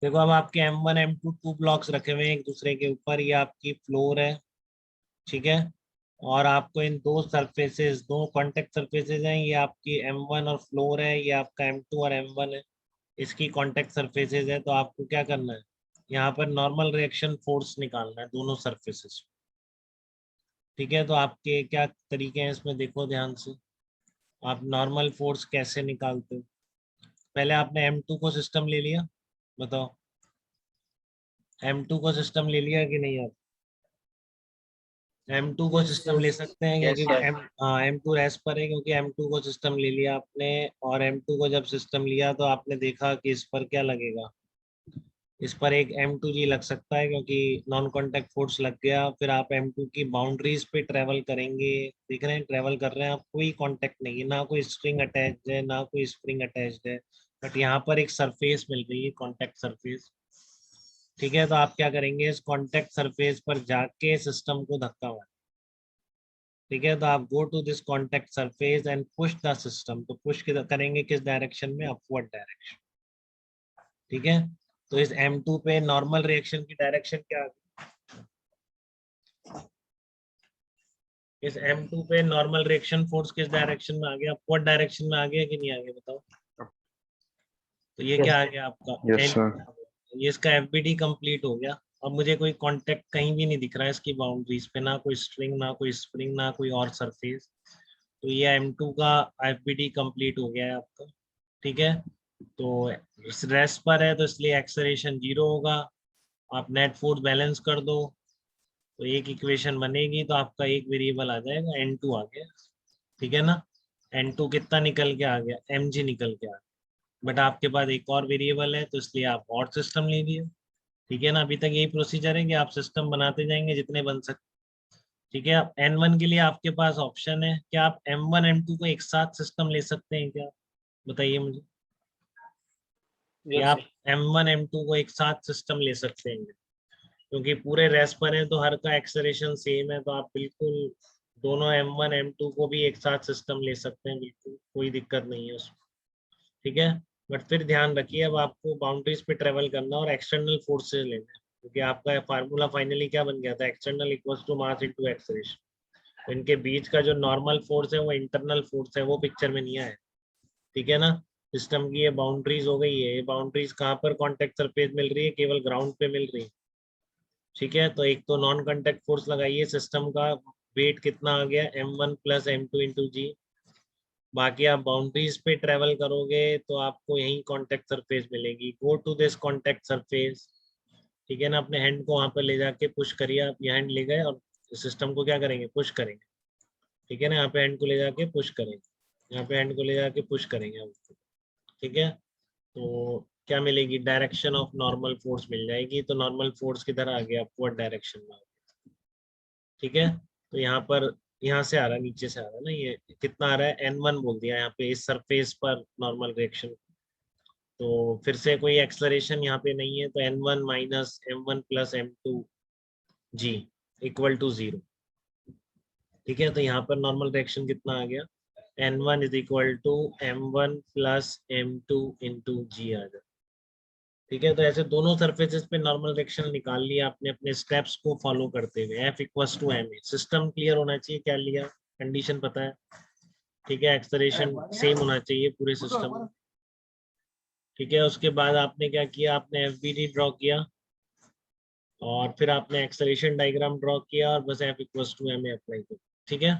देखो अब आपके M1 M2 टू ब्लॉक्स रखे हुए हैं एक दूसरे के ऊपर, ये आपकी फ्लोर है, ठीक है। और आपको इन दो सरफेसेस, दो कॉन्टेक्ट सरफेसेस हैं, ये आपकी M1 और फ्लोर है, ये आपका M2 और M1 है, इसकी कॉन्टेक्ट सरफेसेस है। तो आपको क्या करना है, यहाँ पर नॉर्मल रिएक्शन फोर्स निकालना है दोनों सरफेसेस, ठीक है। तो आपके क्या तरीके हैं इसमें, देखो ध्यान से। आप नॉर्मल फोर्स कैसे निकालते हो, पहले आपने M2 को सिस्टम ले लिया, बताओ M2 को सिस्टम ले लिया कि नहीं। आप M2 को सिस्टम ले सकते हैं क्योंकि यस सर। M2 रेस पर है, क्योंकि M2 को सिस्टम ले लिया आपने। और M2 को जब सिस्टम लिया तो आपने देखा कि इस पर क्या लगेगा, इस पर एक M2G लग सकता है क्योंकि नॉन कांटेक्ट फोर्स लग गया। फिर आप M2 की बाउंड्रीज पे ट्रेवल करेंगे, देख रहे हैं ट्रेवल कर रहे हैं आप, कोई कांटेक्ट नहीं है, ना कोई स्प्रिंग अटैच्ड है ना कोई स्प्रिंग अटैच्ड है, बट यहाँ पर एक सरफेस मिल रही है, कांटेक्ट सरफेस, ठीक है। तो आप क्या करेंगे, इस कांटेक्ट सरफेस पर जाके सिस्टम को धक्का मारें, ठीक है। तो आप go to this contact surface and push the system, तो पुश करेंगे किस डायरेक्शन में, अपवर्ड डायरेक्शन, ठीक है। तो इस M2 पे नॉर्मल रिएक्शन की डायरेक्शन क्या आ गई, इस M2 पे नॉर्मल रिएक्शन फोर्स किस डायरेक्शन में आ गया, अपवर्ड डायरेक्शन में आ गया कि नहीं आ गया, बताओ। तो ये क्या आ गया आपका यस सर। ये इसका FBD कंप्लीट हो गया। अब मुझे कोई कांटेक्ट कहीं भी नहीं दिख रहा है इसकी बाउंड्रीज पे, ना कोई स्ट्रिंग ना कोई स्प्रिंग ना कोई और सरफेस। तो ये M2 का FBD कंप्लीट हो गया है आपका, ठीक है। तो इस रेस्ट पर है तो इसलिए एक्सेलरेशन 0 होगा। आप नेट फोर्स बैलेंस कर दो तो एक इक्वेशन बनेगी, तो आपका एक वेरिएबल आ जाएगा, N2 आ गया, ठीक है ना। N2 कितना निकल के आ गया, mg निकल के आ गया, बट आपके पास एक और वेरिएबल है तो इसलिए आप और सिस्टम ले लिए, ठीक है ना। अभी तक यही प्रोसीजर है कि आप सिस्टम बनाते जाएंगे जितने बन सकते, ठीक है। आप N1 के लिए आपके पास ऑप्शन है, क्या आप M1 M2 को एक साथ सिस्टम ले सकते हैं क्या, बताइए मुझे। या यस आप M1 M2 को एक साथ सिस्टम ले सकते हैं, क्योंकि पूरे रेस पर है तो हर का एक्सेलरेशन सेम है, तो आप बिल्कुल दोनों M1 M2 को भी एक साथ सिस्टम ले सकते हैं, बिल्कुल कोई दिक्कत नहीं है उसमें, ठीक है। बट फिर ध्यान रखिए, अब आपको बाउंड्रीज पे ट्रेवल करना और एक्सटर्नल फोर्सेज लेना है, क्योंकि आपका फार्मूला फाइनली क्या बन गया था, external equals to mass into acceleration. तो इनके बीच का जो नॉर्मल फोर्स है वो इंटरनल फोर्स है, वो पिक्चर में नहीं आया, ठीक है ना। सिस्टम की ये बाउंड्रीज हो गई है, ये बाउंड्रीज कहाँ पर कॉन्टेक्ट सरफेस मिल रही है, केवल ग्राउंड पे मिल रही है, ठीक है। तो एक तो नॉन कांटेक्ट फोर्स लगाइए, सिस्टम का वेट कितना आ गया, M1 प्लस M2 इंटू जी। बाकी आप बाउंड्रीज पे ट्रेवल करोगे तो आपको यही कांटेक्ट सरफेस मिलेगी, go to this contact surface, ठीक है ना। अपने हैंड को वहां पर ले जाके पुश करिए, आप ये हैंड ले गए और सिस्टम को क्या करेंगे, पुश करेंगे, ठीक है ना। यहाँ पे हैंड को ले जाके पुश करेंगे, यहाँ पे हैंड को ले जाके पुश करेंगे आप, ठीक है। तो क्या मिलेगी, डायरेक्शन ऑफ नॉर्मल फोर्स मिल जाएगी। तो नॉर्मल फोर्स किधर आ गया, अपवर्ड डायरेक्शन में, ठीक है। तो यहाँ पर, यहाँ से आ रहा है, नीचे से आ रहा है ना, ये कितना आ रहा है, N1 बोल दिया यहाँ पे इस सरफेस पर नॉर्मल रिएक्शन। तो फिर से कोई एक्सलरेशन यहाँ पे नहीं है, तो N1 minus M1 plus M2 g equal to 0, ठीक है। तो यहाँ पर नॉर्मल रिएक्शन कितना आ गया, N1 is equal to M1 plus M2 into G आ गया, ठीक है। तो ऐसे दोनों सरफेसेस पे नॉर्मल रिएक्शन निकाल लिया आपने अपने स्टेप्स को फॉलो करते हुए, F equals to ma, system clear होना चाहिए, क्या लिया, कंडीशन पता है, ठीक है। एक्सलेरेशन सेम होना चाहिए पूरे सिस्टम में, ठीक है। उसके बाद आपने क्या किया, आपने FBD ड्रॉ किया और फिर आपने एक्सलेरेशन डायग्राम ड्रॉ किया और बस F equals to ma apply कर, ठीक है।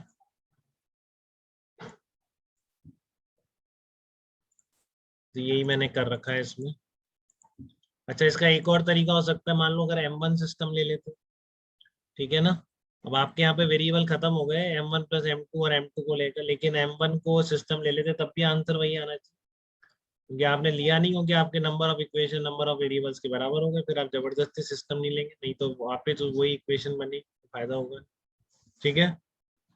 तो यही मैंने कर रखा है इसमें। अच्छा, इसका एक और तरीका हो सकता है, मान लो अगर M1 सिस्टम ले लेते, ठीक है ना। अब आपके यहाँ पे वेरिएबल खत्म हो गए M1 प्लस M2 और M2 को लेकर, लेकिन M1 को सिस्टम ले लेते तब भी आंसर वही आना चाहिए, क्योंकि आपने लिया नहीं, क्योंकि आपके number of equation number of variables के बराबर हो गए, फिर आप जबरदस्ती सिस्टम नहीं लेंगे, नहीं तो वहाँ पे तो वही इक्वेशन बनी, फायदा होगा, ठीक है।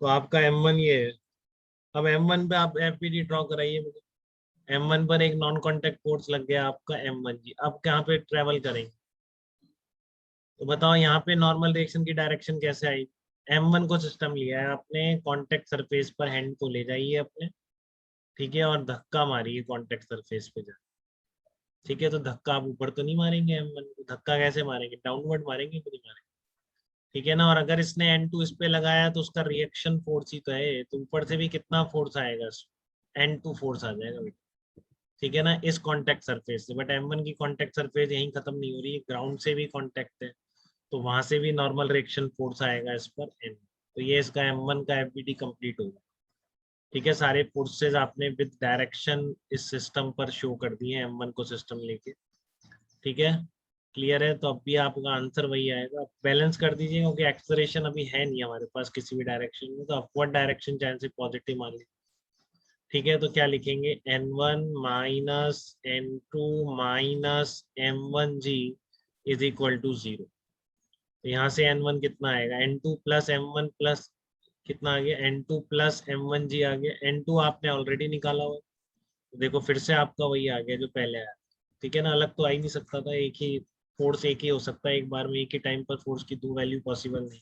तो आपका M1 ये है। अब M1 पे आप FBD ड्रॉ कराइए मुझे। M1 पर एक नॉन कॉन्टेक्ट फोर्स लग गया आपका M1 जी, अब कहाँ पे ट्रेवल करेंगे, तो बताओ यहाँ पे नॉर्मल रिएक्शन की डायरेक्शन कैसे आई। M1 को सिस्टम लिया है आपने, कांटेक्ट सरफेस पर हैंड को ले जाइए अपने, ठीक है, और धक्का मारिए कांटेक्ट सरफेस पे जा, ठीक है, तो धक्का आप ऊपर तो नहीं मारेंगे M1 को, धक्का कैसे मारेंगे, डाउनवर्ड मारेंगे कि नहीं मारेंगे। ठीक है ना, और अगर इसने N2 इस पे लगाया तो उसका रिएक्शन फोर्स ही तो है, तो ऊपर से भी कितना फोर्स आएगा, N2 फोर्स आ जाएगा बेटा। ठीक है ना, इस कॉन्टेक्ट सरफेस से। बट M1 की कॉन्टेक्ट सरफेस यहीं खत्म नहीं हो रही है, ग्राउंड से भी कॉन्टेक्ट है, तो वहां से भी नॉर्मल रिएक्शन फोर्स आएगा इस पर N। तो ये इसका M1 का FBD कंप्लीट होगा। ठीक है, सारे फोर्सेज आपने विद डायरेक्शन इस सिस्टम पर शो कर दिए हैं M1 को सिस्टम लेके। ठीक है, क्लियर है, तो अब भी आपका आंसर वही आएगा। बैलेंस कर दीजिए, क्योंकि एक्सलेरेशन अभी है नहीं हमारे पास किसी भी डायरेक्शन में, तो अपवर्ड डायरेक्शन चाहे से पॉजिटिव मान लीजिए। ठीक है, तो क्या लिखेंगे, N1 minus N2 minus M1G is equal to 0। तो यहाँ से N1 कितना आएगा, N2 प्लस M1 प्लस कितना आ गया, N2 प्लस M1G आ गया। N2 आपने ऑलरेडी निकाला हुआ, तो देखो फिर से आपका वही आ गया जो पहले आया। ठीक है ना, अलग तो आ ही नहीं सकता था, एक ही फोर्स एक ही हो सकता है एक बार में, एक ही टाइम पर फोर्स की दो वैल्यू पॉसिबल नहीं।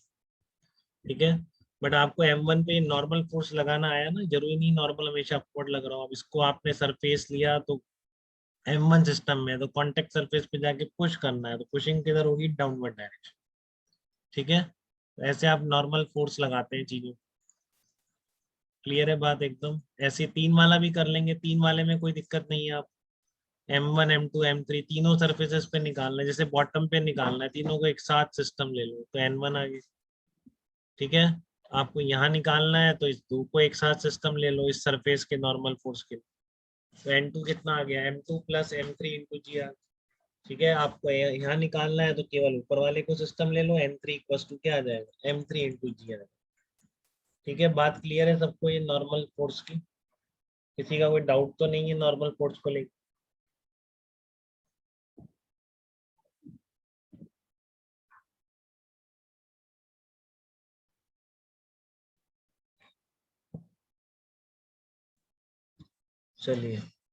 ठीक है, बट आपको M1 पे नॉर्मल फोर्स लगाना आया ना, जरूरी नहीं नॉर्मल हमेशा अपवर्ड लग रहा हो। अब इसको आपने सरफेस लिया तो M1 सिस्टम में, तो कॉन्टेक्ट सरफेस पे जाके पुश करना है, तो पुशिंग किधर होगी, डाउनवर्ड डायरेक्शन। ठीक है, तो ऐसे आप नॉर्मल फोर्स लगाते हैं चीजों। क्लियर है बात एकदम। ऐसे तीन वाला भी कर लेंगे, तीन वाले में कोई दिक्कत नहीं है। आप M1 M2 M3 तीनों सरफेसेस पे निकालना है, जैसे बॉटम पे निकालना है, तीनों को एक साथ सिस्टम ले लो तो N1 आ गई। ठीक है, आपको यहाँ निकालना है तो इस दो को एक साथ सिस्टम ले लो इस सरफेस के नॉर्मल फोर्स के लिए। तो N2 कितना आ गया, M2 plus M3 into G आ। ठीक है, आपको यहाँ निकालना है तो केवल ऊपर वाले को सिस्टम ले लो, N3 इक्वल टू क्या आ जाएगा, M3 इंटू जी आ जाएगा। ठीक है, बात क्लियर है सबको ये नॉर्मल फोर्स की, किसी का कोई डाउट तो नहीं है नॉर्मल फोर्स को लेकर। चलिए।